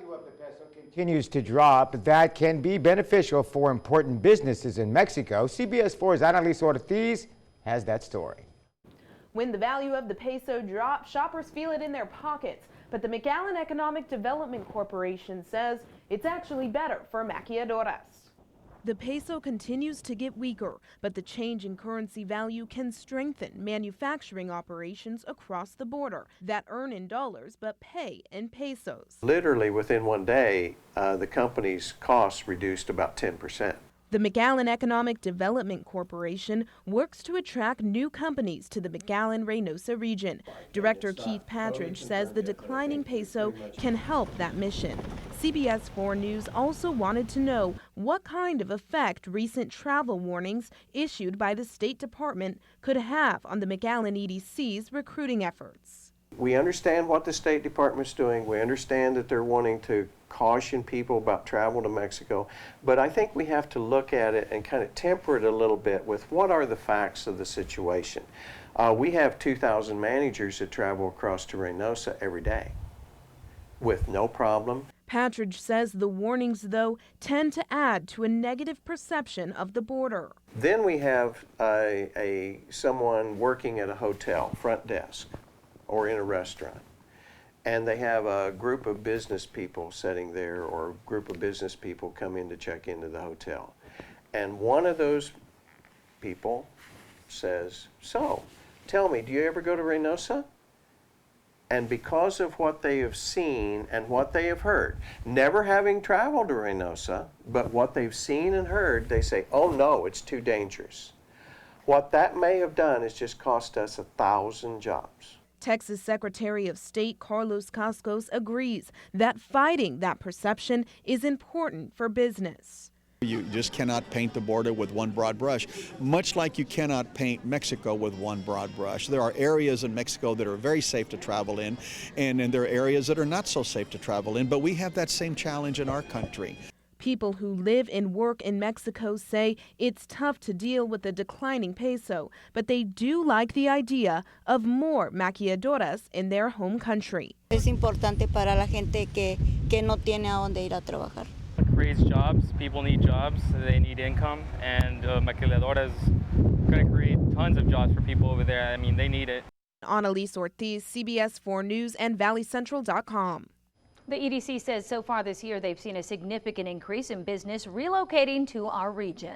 value of the peso continues to drop, that can be beneficial for important businesses in Mexico. CBS 4's Annalise Ortiz has that story. When the value of the peso drops, shoppers feel it in their pockets. But the McAllen Economic Development Corporation says it's actually better for maquiladoras. The peso continues to get weaker, but the change in currency value can strengthen manufacturing operations across the border that earn in dollars but pay in pesos. Literally within one day, the company's costs reduced about 10%. The McAllen Economic Development Corporation works to attract new companies to the McAllen-Reynosa region. Director Keith Patridge says the declining peso can help that mission. CBS 4 News also wanted to know what kind of effect recent travel warnings issued by the State Department could have on the McAllen EDC's recruiting efforts. We understand what the State Department's doing. We understand that they're wanting to caution people about travel to Mexico. But I think we have to look at it and kind of temper it a little bit with what are the facts of the situation. We have 2,000 managers that travel across to Reynosa every day with no problem. Patridge says the warnings, though, tend to add to a negative perception of the border. Then we have someone working at a hotel, front desk, or in a restaurant, and they have a group of business people sitting there, or a group of business people come in to check into the hotel. And one of those people says, "So, tell me, do you ever go to Reynosa?" And because of what they have seen and what they have heard, never having traveled to Reynosa, but what they've seen and heard, they say, "Oh no, it's too dangerous." What that may have done is just cost us 1,000 jobs. Texas Secretary of State Carlos Cascos agrees that fighting that perception is important for business. You just cannot paint the border with one broad brush, much like you cannot paint Mexico with one broad brush. There are areas in Mexico that are very safe to travel in, and there are areas that are not so safe to travel in, but we have that same challenge in our country. People who live and work in Mexico say it's tough to deal with the declining peso, but they do like the idea of more maquiladoras in their home country. Es importante para la gente que no tiene a dónde ir a trabajar. It creates jobs. People need jobs. They need income, and maquiladora is going to create tons of jobs for people over there. I mean, they need it. Annalise Ortiz, CBS 4 News and ValleyCentral.com. The EDC says so far this year they've seen a significant increase in business relocating to our region.